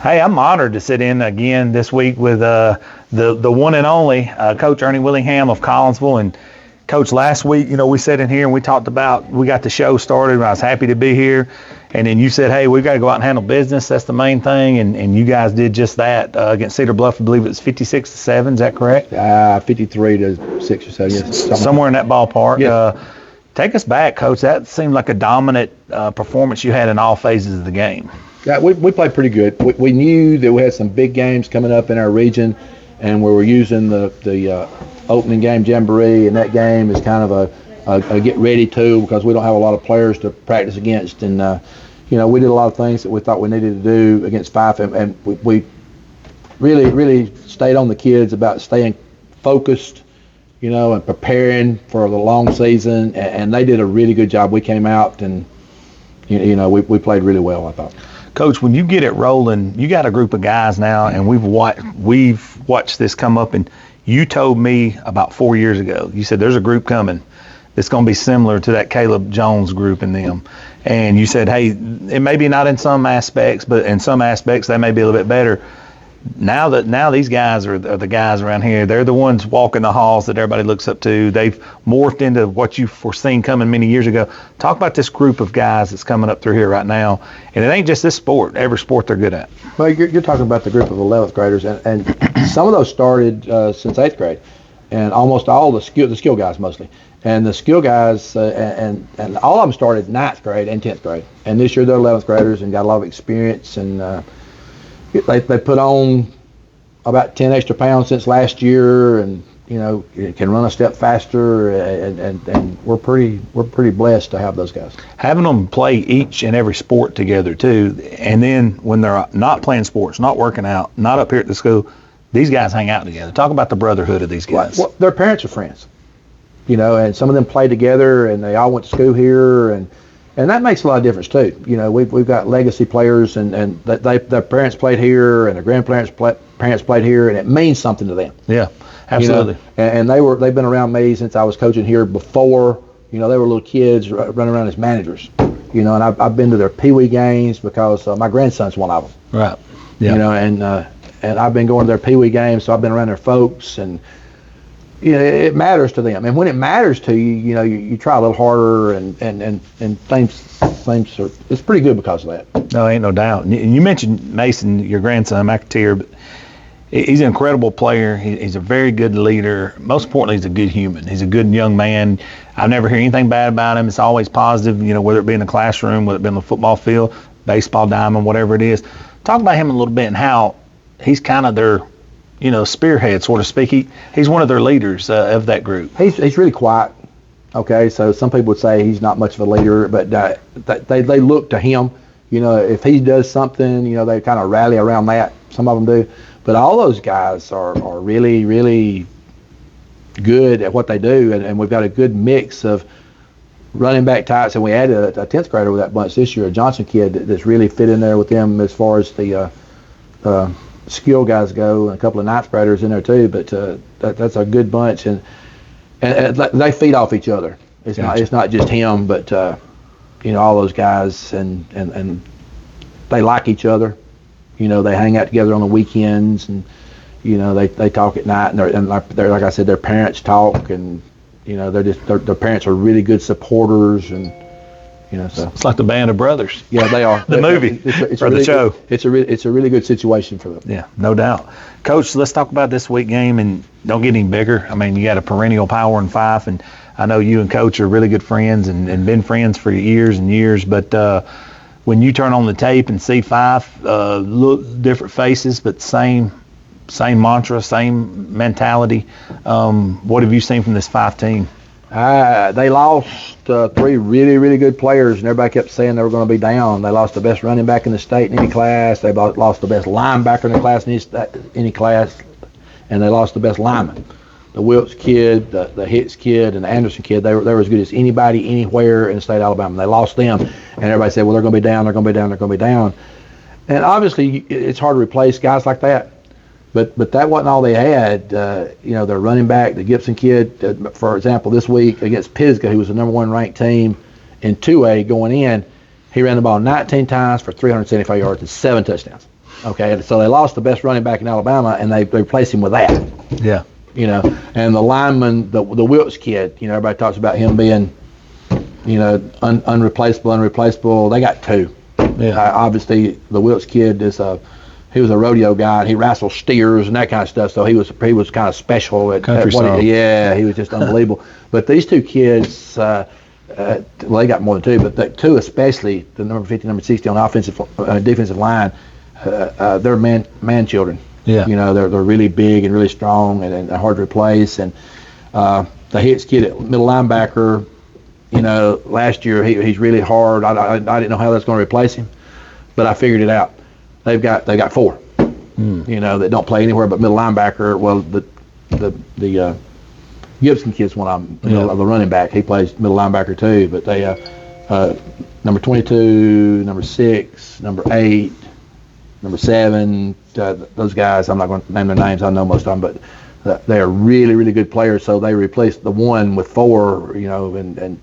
Hey, I'm honored to sit in again this week with the one and only Coach Ernie Willingham of Collinsville. And Coach, last week, we sat in here and we talked about, we got the show started and I was happy to be here. And then you said, hey, we've got to go out and handle business. That's the main thing. And you guys did just that against Cedar Bluff. I believe it was 56-7. Is that correct? 53-6 or so, yes. Somewhere in that ballpark. Yes. Take us back, Coach. That seemed like a dominant performance you had in all phases of the game. Yeah, we played pretty good. We knew that we had some big games coming up in our region, and we were using the opening game jamboree, and that game is kind of a get ready to, because we don't have a lot of players to practice against. And we did a lot of things that we thought we needed to do against Fife, and we really stayed on the kids about staying focused, and preparing for the long season. And they did a really good job. We came out and we played really well, I thought. Coach, when you get it rolling, you got a group of guys now, and we've watched this come up. And you told me about 4 years ago, you said there's a group coming that's going to be similar to that Caleb Jones group in them. And you said, hey, it may be not in some aspects, but in some aspects they may be a little bit better. Now these guys are the guys around here. They're the ones walking the halls that everybody looks up to. They've morphed into what you foreseen coming many years ago. Talk about this group of guys that's coming up through here right now. And it ain't just this sport. Every sport they're good at. Well, you're talking about the group of 11th graders, and some of those started since 8th grade, and almost all the skill guys mostly. And the skill guys, and all of them started 9th grade and 10th grade. And this year they're 11th graders and got a lot of experience, and they put on about 10 extra pounds since last year, and can run a step faster, and we're pretty blessed to have those guys. Having them play each and every sport together too, and then when they're not playing sports, not working out, not up here at the school, these guys hang out together. Talk about the brotherhood of these guys. Well, their parents are friends, and some of them play together, and they all went to school here, and that makes a lot of difference too. We've got legacy players, and their parents played here, and their grandparents parents played here, and it means something to them. Yeah, absolutely. And they've been around me since I was coaching here before. They were little kids running around as managers. And I've been to their peewee games because my grandson's one of them. Right. Yeah. And I've been going to their peewee games, so I've been around their folks, and it matters to them. And when it matters to you, you try a little harder, and things are, it's pretty good because of that. No, ain't no doubt. And you mentioned Mason, your grandson, McAteer, but he's an incredible player. He's a very good leader. Most importantly, he's a good human. He's a good young man. I never hear anything bad about him. It's always positive, whether it be in the classroom, whether it be on the football field, baseball diamond, whatever it is. Talk about him a little bit and how he's kind of their spearhead, so to speak. He's one of their leaders of that group. He's really quiet. Okay, so some people would say he's not much of a leader, but they look to him. If he does something, they kind of rally around that. Some of them do. But all those guys are really, really good at what they do, and we've got a good mix of running back types, and we added a 10th grader with that bunch this year, a Johnson kid that's really fit in there with them as far as the skill guys go, and a couple of 9th graders in there too. But that's a good bunch, and they feed off each other. It's not just him, but all those guys, and they like each other. They hang out together on the weekends, and they talk at night, and they're like I said, their parents talk, and their parents are really good supporters, and so it's like the Band of Brothers. Yeah, they are. The movie or the show. It's a really good situation for them. Yeah, no doubt. Coach, let's talk about this week game, and don't get any bigger. I mean, you got a perennial power in Fife, and I know you and Coach are really good friends and been friends for years and years, but when you turn on the tape and see Fife, look different faces, but same mantra, same mentality. What have you seen from this Fife team? They lost 3 really, really good players, and everybody kept saying they were going to be down. They lost the best running back in the state in any class. They lost the best linebacker in the class in any class, and they lost the best lineman. The Wilkes kid, the Hicks kid, and the Anderson kid, they were as good as anybody anywhere in the state of Alabama. They lost them, and everybody said, well, they're going to be down, they're going to be down, they're going to be down. And obviously, it's hard to replace guys like that. But that wasn't all they had. Their running back, the Gibson kid, for example, this week against Pisgah, who was the number 1 ranked team in 2A going in, he ran the ball 19 times for 375 yards and 7 touchdowns. Okay, and so they lost the best running back in Alabama, and they replaced him with that. Yeah. You know, and the lineman, the Wilkes kid, you know, everybody talks about him being, you know, unreplaceable. They got two. Yeah. Obviously, the Wilkes kid he was a rodeo guy, and he wrestled steers and that kind of stuff. So he was kind of special at what he was just unbelievable. But these two kids, well, they got more than two, but the two especially, the number 50, number 60 on the defensive line, they're man children. Yeah. You know, they're really big and really strong and hard to replace. And the Hicks kid at middle linebacker, you know, last year he's really hard. I didn't know how that's going to replace him, but I figured it out. They've got four, you know, that don't play anywhere but middle linebacker. Well, the Gibson kid's one of them, the running back. He plays middle linebacker too. But they number 22, number 6, number 8, number 7. Those guys, I'm not going to name their names. I know most of them, but they are really, really good players. So they replaced the one with 4, you know, and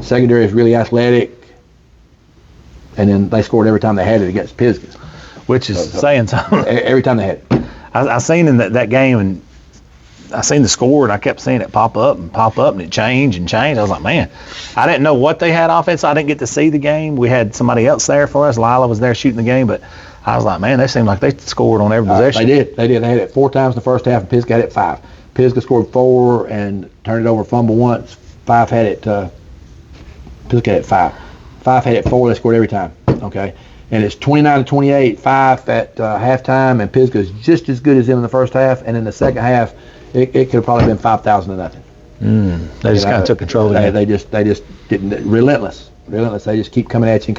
secondary is really athletic. And then they scored every time they had it against Pisgah. Which is saying something. Every time they had it. I seen in that game, and I seen the score, and I kept seeing it pop up, and it changed. I was like, man, I didn't know what they had offense. I didn't get to see the game. We had somebody else there for us. Lila was there shooting the game, but I was like, man, they seemed like they scored on every possession. They did. They had it 4 times in the first half, and Pisgah had it 5. Pisgah scored 4 and turned it over, fumble once. 5 had it. Pisgah had it 5. 5 had it 4. They scored every time. Okay, and it's 29-28. 5 at halftime, and Pisgah is just as good as them in the first half. And in the second half, it could have probably been 5,000 to nothing. They just kind of took control of it. They just didn't relentless. They just keep coming at you.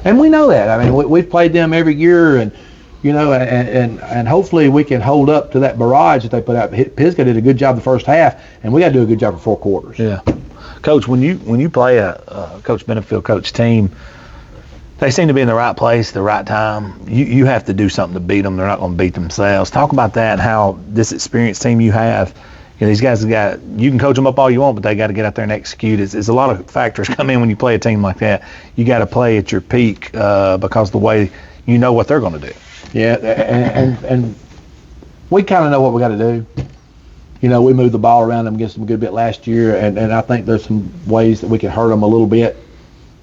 And we know that. I mean, we've played them every year, and you know, and hopefully we can hold up to that barrage that they put out. Pisgah did a good job the first half, and we got to do a good job for 4 quarters. Yeah, Coach, when you play a Coach Benefield coach team, they seem to be in the right place, the right time. You have to do something to beat them. They're not going to beat themselves. Talk about that and how this experienced team you have. You know, these guys you can coach them up all you want, but they got to get out there and execute. It's a lot of factors come in when you play a team like that. You got to play at your peak because the way you know what they're going to do. Yeah, and we kind of know what we got to do. You know, we moved the ball around them against them a good bit last year, and I think there's some ways that we can hurt them a little bit.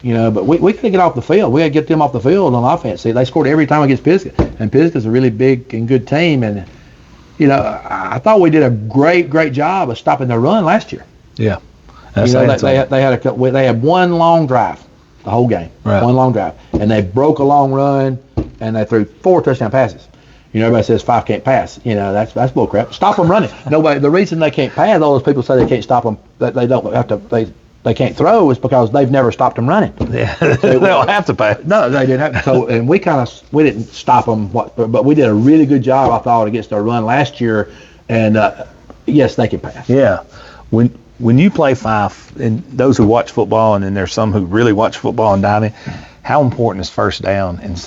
You know, but we got to get off the field. We got to get them off the field on offense. See, they scored every time against Pisgah, and Pisgah's a really big and good team. And you know, I thought we did a great job of stopping their run last year. Yeah, you know, they had one long drive the whole game, right. One long drive, and they broke a long run, and they threw 4 touchdown passes. You know, everybody says 5 can't pass. You know, that's bull crap. Stop them running. Nobody. The reason they can't pass, all those people say they can't stop them, that they don't have to. They can't throw is because they've never stopped them running. Yeah, they don't have to pass. No, they didn't have to. So, and we didn't stop them, but we did a really good job, I thought, against their run last year. And yes, they can pass. Yeah, when you play 5, and those who watch football, and then there's some who really watch football and dive in, how important is first down and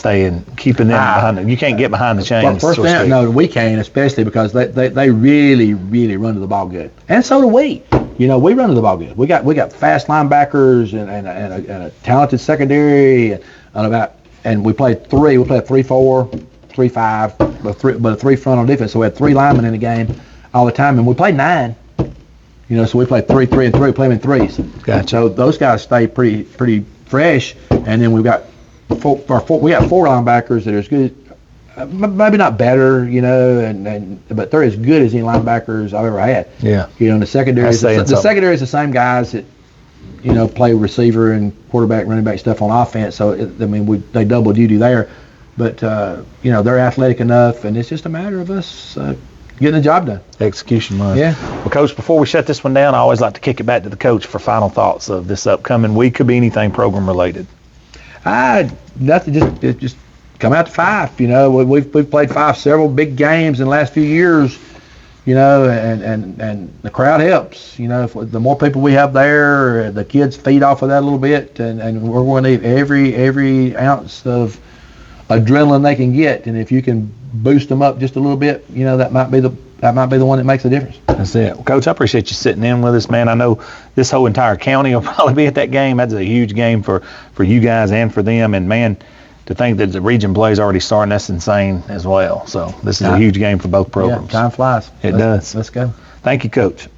keeping them behind them? You can't get behind the chains. Well, first down, no, we can't, especially because they really run to the ball good, and so do we. You know, we run to the ball good. We got fast linebackers and a talented secondary, and we played 3. We played 3-4, 3-5, but a 3 front on defense. So we had 3 linemen in the game all the time, and we played 9. You know, so we played 3, 3, and 3. We play them in 3s. Gotcha. So those guys stay pretty fresh, and then we got 4 linebackers that are as good. Maybe not better, you know, but they're as good as any linebackers I've ever had. Yeah. You know, and the secondary is the same guys that, you know, play receiver and quarterback, running back stuff on offense. So they double duty there, but you know, they're athletic enough, and it's just a matter of us getting the job done. Execution line. Yeah. Well, Coach, before we shut this one down, I always like to kick it back to the coach for final thoughts of this upcoming week. Could be anything program related. Nothing. Just come out to 5. You know, we've played 5 several big games in the last few years. You know, and the crowd helps. You know, the more people we have there, the kids feed off of that a little bit, and we're going to need every ounce of adrenaline they can get. And if you can boost them up just a little bit, you know, that might be the one that makes a difference. That's it. Well, Coach, I appreciate you sitting in with us, man. I know this whole entire county will probably be at that game. That's a huge game for you guys and for them. And man, to think that the region play is already starting, that's insane as well. So this is a huge game for both programs. Yeah, time flies. It does. Let's go. Thank you, Coach.